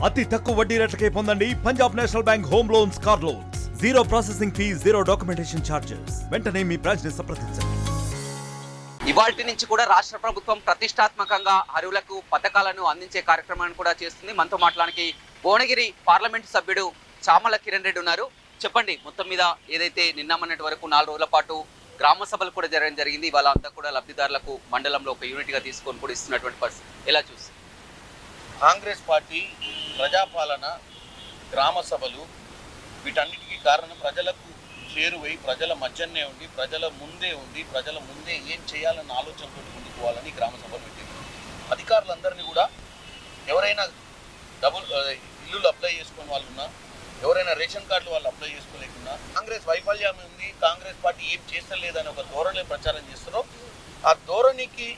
అతి తక్కువ వడ్డీ రేట్లకే పొందండి Punjab national bank home loans, car loans. Zero processing fee, zero documentation charges. వెంటనే మీ బ్రాంచ్ ని సంప్రదించండి. ఇవాల్టి నుంచి కూడా రాష్ట్ర ప్రభుత్వం ప్రతిష్టాత్మకంగా అర్హులకు పథకాలను అందించే కార్యక్రమాన్ని కూడా చేస్తుంది. మనతో మాట్లాడానికి భువనగిరి పార్లమెంటు సభ్యుడు చామల కిరణ్ రెడ్డి ఉన్నారు. చెప్పండి, మొత్తం మీద ఏదైతే నిన్న మొన్నటి వరకు 4 రోజుల పాటు గ్రామ సభలు కూడా జరగడం జరిగింది. ఇవాళ అంతా కూడా లబ్ధిదారులకు మండలంలో ఒక యూనిట్గా తీసుకొని కూడా ఇస్తున్నటువంటి పరిస్థితి ఎలా చూసి? కాంగ్రెస్ పార్టీ ప్రజాపాలన, గ్రామ సభలు వీటన్నిటికీ కారణం ప్రజలకు చేరువై ప్రజల మధ్యనే ఉండి ప్రజల ముందే ఏం చేయాలన్న ఆలోచనతో ముందుకు పోవాలని గ్రామ సభలు పెట్టింది. అధికారులందరినీ కూడా ఎవరైనా ఇల్లులు అప్లై చేసుకుని వాళ్ళు ఉన్నా, ఎవరైనా రేషన్ కార్డులు వాళ్ళు అప్లై చేసుకోలేకున్నా, కాంగ్రెస్ వైఫల్యం ఉంది, కాంగ్రెస్ పార్టీ ఏం చేస్తలేదని ఒక ధోరణి ప్రచారం చేస్తున్నారో ఆ ధోరణికి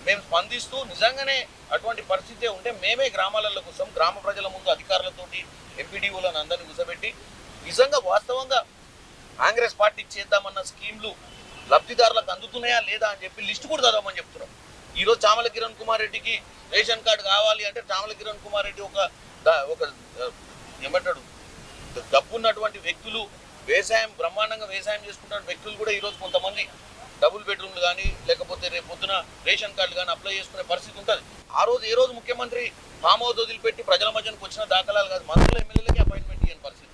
మేము స్పందిస్తూ నిజంగానే అటువంటి పరిస్థితే ఉంటే మేమే గ్రామాలలో కోసం గ్రామ ప్రజల ముందు అధికారులతోటి ఎంపీడీఓలను అందరినీ కూర్చోబెట్టి నిజంగా వాస్తవంగా కాంగ్రెస్ పార్టీ చేద్దామన్న స్కీమ్లు లబ్ధిదారులకు అందుతున్నాయా లేదా అని చెప్పి లిస్టు కూడా చదవమని చెప్తున్నాం. ఈరోజు చామల కిరణ్ కుమార్ రెడ్డికి రేషన్ కార్డు కావాలి అంటే చామల కిరణ్ కుమార్ రెడ్డి ఒక ఏమంటాడు డబ్బున్నటువంటి వ్యక్తులు, బ్రహ్మాండంగా వ్యవసాయం చేసుకుంటున్న వ్యక్తులు కూడా ఈరోజు కొంతమంది డబుల్ బెడ్రూమ్లు కానీ లేకపోతే రేపు పొద్దున రేషన్ కార్డు కానీ అప్లై చేసుకునే పరిస్థితి ఉంటుంది. ఏ రోజు ముఖ్యమంత్రి ఫామ్ హౌస్ వదిలిపెట్టి ప్రజల మధ్యకు వచ్చిన దాఖలాలు కాదు, మంత్రులు ఎమ్మెల్యేలకి అపాయింట్మెంట్ ఇవ్వని పరిస్థితి.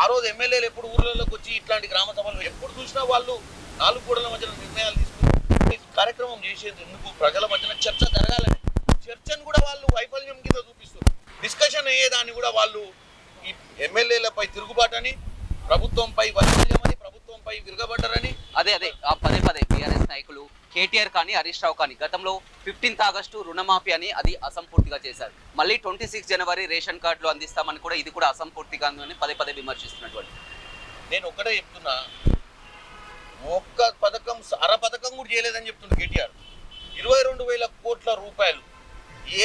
ఆ రోజు ఎమ్మెల్యేలు ఎప్పుడు ఊర్లలోకి వచ్చి ఇట్లాంటి గ్రామ సభలు ఎప్పుడు చూసినా వాళ్ళు 4 గోడల మధ్యన నిర్ణయాలు తీసుకుని కార్యక్రమం చేసేది ఎందుకు? ప్రజల మధ్యన చర్చ జరగాలని. చర్చను కూడా వాళ్ళు వైఫల్యం కింద చూపిస్తారు. డిస్కషన్ అయ్యేదాన్ని కూడా వాళ్ళు ఈ ఎమ్మెల్యేలపై తిరుగుబాటని, ప్రభుత్వంపై వైఫల్యమని, ప్రభుత్వంపై విరగబడ్డారని అదే పదే బీఆర్ఎస్ నాయకులు కేటీఆర్ కానీ హరీష్ రావు కానీ గతంలో 15th ఆగస్టు రుణమాఫీ అని అది అసంపూర్తిగా చేశారు. మళ్ళీ 26 జనవరి రేషన్ కార్డులు అందిస్తామని కూడా ఇది కూడా అసంపూర్తిగా అని పదే విమర్శిస్తున్నటువంటి. నేను ఒక్కటే చెప్తున్నా, ఒక్క పథకం అర పథకం కూడా చేయలేదని చెప్తుంది కేటీఆర్. 22,000 కోట్ల రూపాయలు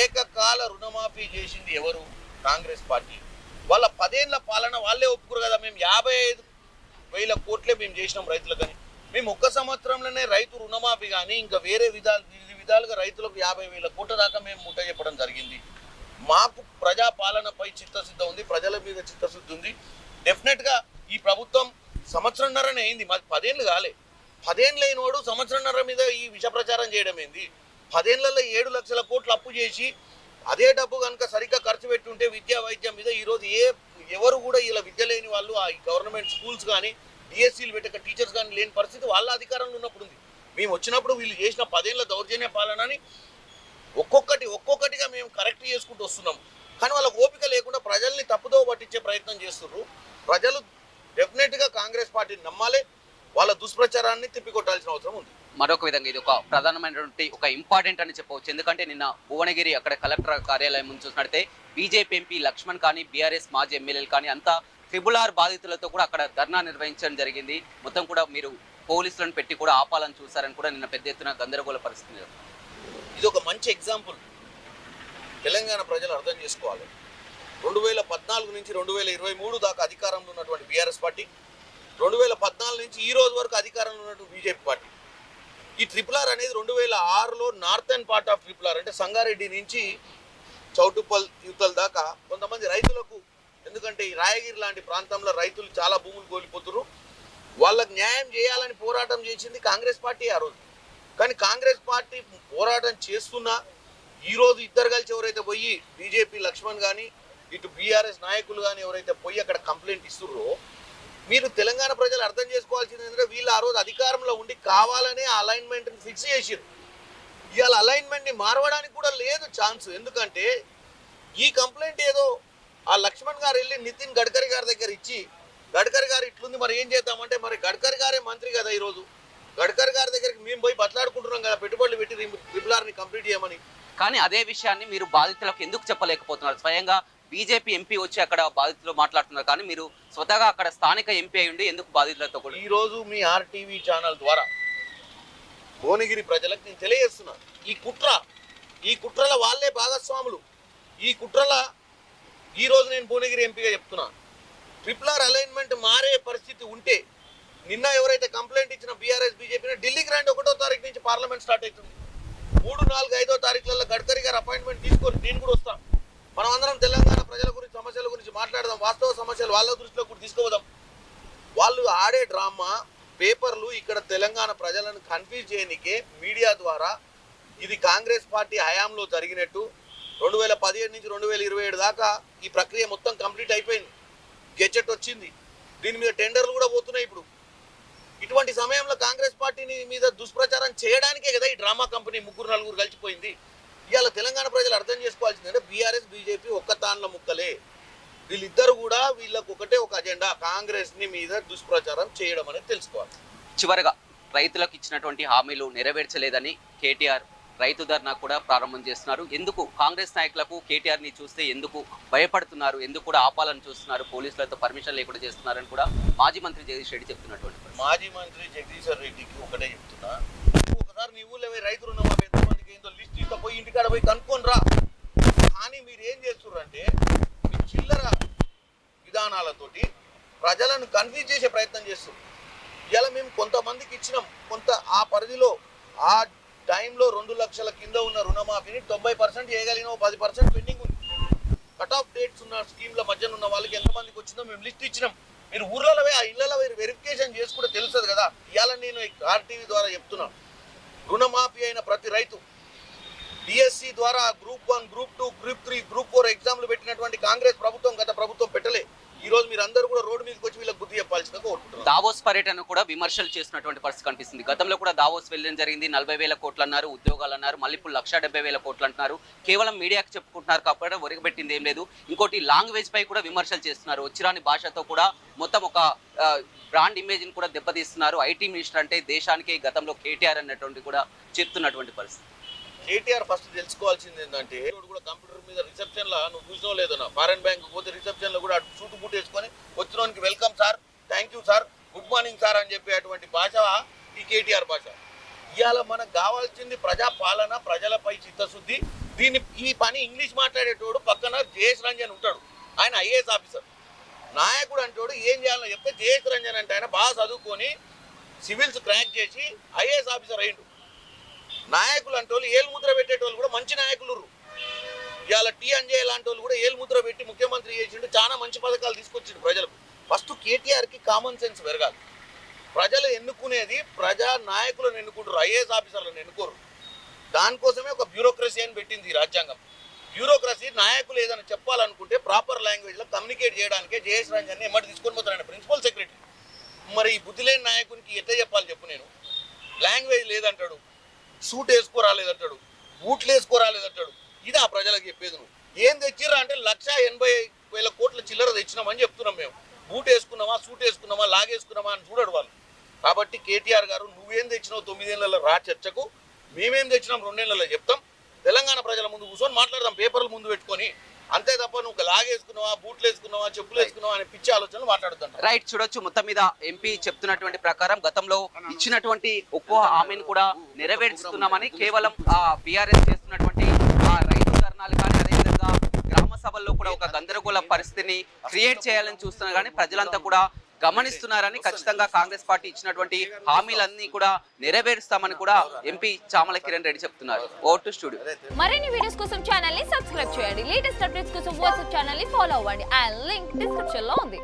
ఏకకాల రుణమాఫీ చేసింది ఎవరు? కాంగ్రెస్ పార్టీ. వాళ్ళ 10 ఏళ్ల పాలన వాళ్ళే ఒప్పుకోరు కదా. మేము 55,000 కోట్లే మేము చేసినాం రైతులకని. మేము ఒక్క సంవత్సరంలోనే రైతు రుణమాఫీ కానీ ఇంకా వేరే విధాలుగా రైతులకు 50,000 కోట్ల దాకా మేము ముట్ట చెప్పడం జరిగింది. మాకు ప్రజాపాలనపై చిత్తశుద్ధి ఉంది, ప్రజల మీద చిత్తశుద్ధి ఉంది. డెఫినెట్గా ఈ ప్రభుత్వం సంవత్సరంన్నరనే అయింది, మాది 10 ఏళ్ళు కాలే. 10 ఏళ్ళు అయినోడు సంవత్సరంన్నర మీద ఈ విష ప్రచారం చేయడం ఏంది? 10 ఏళ్లలో 7 లక్షల కోట్లు అప్పు చేసి అదే డబ్బు కనుక సరిగ్గా ఖర్చు పెట్టుంటే విద్యా వైద్యం మీద ఈరోజు ఎవరు కూడా ఇలా విద్య లేని వాళ్ళు ఆ గవర్నమెంట్ స్కూల్స్ కానీ డిఎస్సీలు పెట్టక టీచర్స్ కానీ లేని పరిస్థితి వాళ్ళ అధికారంలో ఉన్నప్పుడు ఉంది. మేము వచ్చినప్పుడు వీళ్ళు చేసిన 10 ఏళ్ల దౌర్జన్య పాలనని ఒక్కొక్కటిగా మేము కరెక్ట్ చేసుకుంటూ వస్తున్నాం. కానీ వాళ్ళకి ఓపిక లేకుండా ప్రజల్ని తప్పుదో పట్టించే ప్రయత్నం చేస్తున్నారు. ప్రజలు డెఫినెట్గా కాంగ్రెస్ పార్టీని నమ్మాలి, వాళ్ళ దుష్ప్రచారాన్ని తిప్పికొట్టాల్సిన అవసరం ఉంది. మరొక విధంగా ఇది ఒక ప్రధానమైనటువంటి ఒక ఇంపార్టెంట్ అని చెప్పవచ్చు. ఎందుకంటే నిన్న భువనగిరి అక్కడ కలెక్టర్ కార్యాలయం ముందు చూసినట్టే బీజేపీ ఎంపీ లక్ష్మణ్ కానీ బీఆర్ఎస్ మాజీ ఎమ్మెల్యేలు కానీ అంతా ట్రిబుల్-R బాధితులతో కూడా అక్కడ ధర్నా నిర్వహించడం జరిగింది. మొత్తం కూడా మీరు పోలీసులను పెట్టి కూడా ఆపాలని చూసారని కూడా నిన్న పెద్ద ఎత్తున గందరగోళ పరిస్థితి. ఇది ఒక మంచి ఎగ్జాంపుల్. తెలంగాణ ప్రజలు అర్థం చేసుకోవాలి. 2014 నుంచి 2023 దాకా అధికారంలో ఉన్నటువంటి బీఆర్ఎస్ పార్టీ, 2014 నుంచి ఈ రోజు వరకు అధికారంలో ఉన్నటువంటి బీజేపీ పార్టీ. ఈ ట్రిపుల్-R అనేది 2006లో నార్థన్ పార్ట్ ఆఫ్ ట్రిపుల్-R అంటే సంగారెడ్డి నుంచి చౌటుప్పల్ యువతల దాకా కొంతమంది రైతులకు, ఎందుకంటే ఈ రాయగిరి లాంటి ప్రాంతంలో రైతులు చాలా భూములు కోల్పోతున్నారు, వాళ్ళకు న్యాయం చేయాలని పోరాటం చేసింది కాంగ్రెస్ పార్టీ ఆ రోజు. కానీ కాంగ్రెస్ పార్టీ పోరాటం చేస్తున్నా ఈరోజు ఇద్దరు కలిసి ఎవరైతే పోయి బీజేపీ లక్ష్మణ్ కానీ ఇటు బీఆర్ఎస్ నాయకులు కానీ ఎవరైతే పోయి అక్కడ కంప్లైంట్ ఇస్తున్నారో, మీరు తెలంగాణ ప్రజలు అర్థం చేసుకోవాల్సింది ఏంటంటే వీళ్ళు ఆ రోజు అధికారంలో ఉండి కావాలనే అలైన్మెంట్ని ఫిక్స్ చేసారు. ఇవాళ అలైన్మెంట్ని మారవడానికి కూడా లేదు ఛాన్స్. ఎందుకంటే ఈ కంప్లైంట్ ఏదో ఆ లక్ష్మణ్ గారు వెళ్ళి నితిన్ గడ్కరీ గారి దగ్గర ఇచ్చి, గడ్కరీ గారు ఇట్లుంది మరి ఏం చేద్దామంటే, మరి గడ్కరీ గారే మంత్రి కదా ఈరోజు, గడ్కరీ గారి దగ్గరికి మేము పోయి బట్లాడుకుంటున్నాం కదా పెట్టుబడులు పెట్టి ట్రిపుల్-Rని కంప్లీట్ చేయమని. కానీ అదే విషయాన్ని మీరు బాధితులకు ఎందుకు చెప్పలేకపోతున్నారు? స్వయంగా బీజేపీ ఎంపీ వచ్చి అక్కడ బాధితులు మాట్లాడుతున్నారు, కానీ మీరు స్వతహాగా అక్కడ స్థానిక ఎంపీ అయి ఉండి ఎందుకు బాధితులతో కూడా? ఈరోజు మీ RTV ఛానల్ ద్వారా భువనగిరి ప్రజలకు నేను తెలియజేస్తున్నాను, ఈ కుట్రల వాళ్ళే భాగస్వాములు. ఈ కుట్రల ఈరోజు నేను భువనగిరి ఎంపీగా చెప్తున్నాను, ట్రిపుల్-R అలైన్మెంట్ మారే పరిస్థితి ఉంటే నిన్న ఎవరైతే కంప్లైంట్ ఇచ్చిన బీఆర్ఎస్ బీజేపీ ఢిల్లీకి రండి, 1వ తారీఖు నుంచి పార్లమెంట్ స్టార్ట్ అవుతుంది. 3, 4, 5వ తారీఖులలో గడ్కరీ గారు అపాయింట్మెంట్ తీసుకొని నేను కూడా వస్తాను. మనం అందరం తెలంగాణ ప్రజల గురించి అసలు వాళ్ళ దృష్టిలో కూడా తీసుకోవదాం. వాళ్ళు ఆడే డ్రామా పేపర్లు ఇక్కడ తెలంగాణ ప్రజలను కన్ఫ్యూజ్ చేయనికే మీడియా ద్వారా ఇది కాంగ్రెస్ పార్టీ హయాంలో జరిగినట్టు 2017 నుంచి 2027 దాకా ఈ ప్రక్రియ మొత్తం కంప్లీట్ అయిపోయింది. గెజెట్ వచ్చింది, దీని మీద టెండర్లు కూడా పోతున్నాయి. ఇప్పుడు ఇటువంటి సమయంలో కాంగ్రెస్ పార్టీని మీద దుష్ప్రచారం చేయడానికే కదా ఈ డ్రామా కంపెనీ 3-4 కలిసిపోయింది. ఇవాళ తెలంగాణ ప్రజలు అర్థం చేసుకోవాల్సిందంటే బీఆర్ఎస్ బీజేపీ ఒక్క తాన్ల ముక్కలే. వీళ్ళిద్దరు కూడా వీళ్ళకు ఒకటే ఒక అజెండా, కాంగ్రెస్ ని మీద దుష్ప్రచారం చేయడం అనేది తెలుసుకోవాలి. చివరగా రైతులకు ఇచ్చినటువంటి హామీలు నెరవేర్చలేదని కేటీఆర్ రైతు ధర్నా కూడా ప్రారంభం చేస్తున్నారు. ఎందుకు కాంగ్రెస్ నాయకులకు కేటీఆర్ ని చూస్తే ఎందుకు భయపడుతున్నారు, ఎందుకు కూడా ఆపాలని చూస్తున్నారు, పోలీసులతో పర్మిషన్ లేకుండా చేస్తున్నారని కూడా మాజీ మంత్రి జగదీష్ రెడ్డి చెప్తున్నటువంటి మాజీ మంత్రి జగదీశ్వర్ రెడ్డికి ఒకటే చెప్తున్నా, ఒకసారి నీ ఊళ్ళో రైతు రుణమాఫీ ఎంతమందికి ఏందో లిస్ట్ ఇస్తా, పోయి ఇంటికాడ పోయి కనుక్కొని రా. కానీ మీరు ఏం చేస్తున్నారంటే మీ చిల్లర విధానాలతోటి ప్రజలను కన్ఫ్యూజ్ చేసే ప్రయత్నం చేస్తారు. ఇలా మేము కొంతమందికి ఇచ్చినాం, కొంత ఆ పరిధిలో ఆ టైంలో 2 లక్షల కింద ఉన్న రుణమాఫీని 90% చేయగలిగిన 10% పెండింగ్ ఉంది. కట్ ఆఫ్ డేట్స్ ఉన్న స్కీమ్ల మధ్యన ఉన్న వాళ్ళకి ఎంతమందికి వచ్చిందో మేము లిస్ట్ ఇచ్చినాం. మీరు ఊర్లలో ఆ ఇళ్లలో వెరిఫికేషన్ చేసి కూడా తెలుస్తుంది కదా. ఇవాళ నేను ఆర్టీవీ ద్వారా చెప్తున్నాను, రుణమాఫీ అయిన ప్రతి రైతు డిఎస్సి ద్వారా గ్రూప్ 1, గ్రూప్ 2, గ్రూప్ 3, గ్రూప్ 4 ఎగ్జామ్లు పెట్టినటువంటి కాంగ్రెస్ ప్రభుత్వం గత ప్రభుత్వం పెట్టలే. ఈ రోజు మీరు అందరూ కూడా రోడ్డు మీదకి వచ్చి వీళ్ళకి బుద్ధి చెప్పాల్సిందిగా కోరుకుంటున్నారు. దావోస్ పర్యటన కూడా విమర్శలు చేసినటువంటి పరిస్థితి కనిపిస్తుంది. గతంలో కూడా దావోస్ వెళ్ళడం జరిగింది, 40,000 కోట్లు అన్నారు, ఉద్యోగాలు అన్నారు, మళ్ళీ ఇప్పుడు 1,70,000 కోట్లు అంటున్నారు. కేవలం మీడియాకి చెప్పుకుంటున్నారు కాబట్టి ఒరగబెట్టింది ఏం లేదు. ఇంకోటి లాంగ్వేజ్ పై కూడా విమర్శలు చేస్తున్నారు. వచ్చిరాని భాషతో కూడా మొత్తం ఒక బ్రాండ్ ఇమేజ్ ని కూడా దెబ్బతీస్తున్నారు. ఐటీ మినిస్టర్ అంటే దేశానికి గతంలో కేటీఆర్ అన్నటువంటి కూడా చెప్తున్నటువంటి పరిస్థితి. కేటీఆర్ ఫస్ట్ తెలుసుకోవాల్సింది ఏంటంటే, కూడా కంప్యూటర్ మీద రిసెప్షన్ లా నువ్వు చూసినావు లేదన్నా, ఫారెన్ బ్యాంక్ పోతే రిసెప్షన్ లో కూడా సూటు బూట్ వేసుకొని వచ్చినోనికి welcome sir, thank you sir, good morning sir అని చెప్పేటువంటి భాష ఈ కేటీఆర్ భాష. ఇవాళ మనకు కావాల్సింది ప్రజాపాలన, ప్రజలపై చిత్తశుద్ధి. ఈ పని ఇంగ్లీష్ మాట్లాడేటోడు పక్కన జయేష్ రంజన్ ఉంటాడు, ఆయన ఐఏఎస్ ఆఫీసర్. నాయకుడు అంటోడు ఏం చేయాలని చెప్తే జయేష్ రంజన్ అంటే ఆయన బాగా చదువుకొని సివిల్స్ క్రాక్ చేసి ఐఏఎస్ ఆఫీసర్ అయ్యిండు. నాయకులు అంటే వాళ్ళు ఏలు ముద్ర పెట్టేటోళ్ళు కూడా మంచి నాయకులు. ఇవాళ టీ అంజయ్ లాంటి వాళ్ళు కూడా ఏలు ముద్ర పెట్టి ముఖ్యమంత్రి చేసిండు, చాలా మంచి పథకాలు తీసుకొచ్చిండు ప్రజలకు. ఫస్ట్ కేటీఆర్కి కామన్ సెన్స్ పెరగాలి. ప్రజలు ఎన్నుకునేది ప్రజా నాయకులను ఎన్నుకుంటారు, ఐఏఎస్ ఆఫీసర్లను ఎన్నుకోరు. దానికోసమే ఒక బ్యూరోక్రసీ అని పెట్టింది ఈ రాజ్యాంగం. బ్యూరోక్రసీ నాయకులు ఏదైనా చెప్పాలనుకుంటే ప్రాపర్ లాంగ్వేజ్లో కమ్యూనికేట్ చేయడానికే జయేష్ రంజన్ ఎమ్మటి తీసుకొని పోతాను ప్రిన్సిపల్ సెక్రటరీ. మరి ఈ బుద్ధి లేని నాయకునికి ఎట్లా చెప్పాలి చెప్పు? నేను లాంగ్వేజ్ లేదంటాడు, సూట్ వేసుకోరాలేదంటాడు, బూట్లు వేసుకోరాలేదంటాడు. ఇది ఆ ప్రజలకు చెప్పేది. నువ్వు ఏం తెచ్చిర్రా అంటే 1,80,000 కోట్ల చిల్లర తెచ్చినామని చెప్తున్నాం మేము. బూట్ వేసుకున్నామా, సూట్ వేసుకున్నామా, లాగేసుకున్నామా అని చూడడు వాళ్ళు. కాబట్టి కేటీఆర్ గారు నువ్వేం తెచ్చినావు 9 ఏళ్లలో రా చర్చకు, మేమేం తెచ్చినాం 2 ఏళ్లలో చెప్తాం. తెలంగాణ ప్రజల ముందు కూర్చొని మాట్లాడదాం, పేపర్లు ముందు పెట్టుకొని. అంతే తప్ప నువ్వు లాగేసుకున్నావా, బూట్లు వేసుకున్నావా, చెప్పులు వేసుకున్నావా అనే పిచ్చి ఆలోచనలు మాట్లాడుతాను. రైట్, చూడొచ్చు. మొత్తం మీద ఎంపీ చెప్తున్నటువంటి ప్రకారం గతంలో ఇచ్చినటువంటి ఒక్కో హామీని కూడా నెరవేర్చుతున్నామని, కేవలం బీఆర్ఎస్ చేస్తున్నటువంటి రైతు ధర్నాలు కానీ అదేవిధంగా గ్రామ సభల్లో కూడా ఒక గందరగోళ పరిస్థితిని క్రియేట్ చేయాలని చూస్తున్నారు. కానీ ప్రజలంతా కూడా గమనిస్తున్నారని, ఖచ్చితంగా కాంగ్రెస్ పార్టీ ఇచ్చినటువంటి హామీలన్నీ కూడా నెరవేరుస్తామని కూడా ఎంపీ చామల కిరణ్ రెడ్డి చెప్తున్నారు. Over to studio. మరిన్ని వీడియోస్ కోసం ఛానల్ ని సబ్స్క్రైబ్ చేయండి. లేటెస్ట్ అప్డేట్స్ కోసం వాట్సాప్ ఛానల్ ని ఫాలో అవ్వండి. ఆ లింక్ డిస్క్రిప్షన్ లో ఉంది.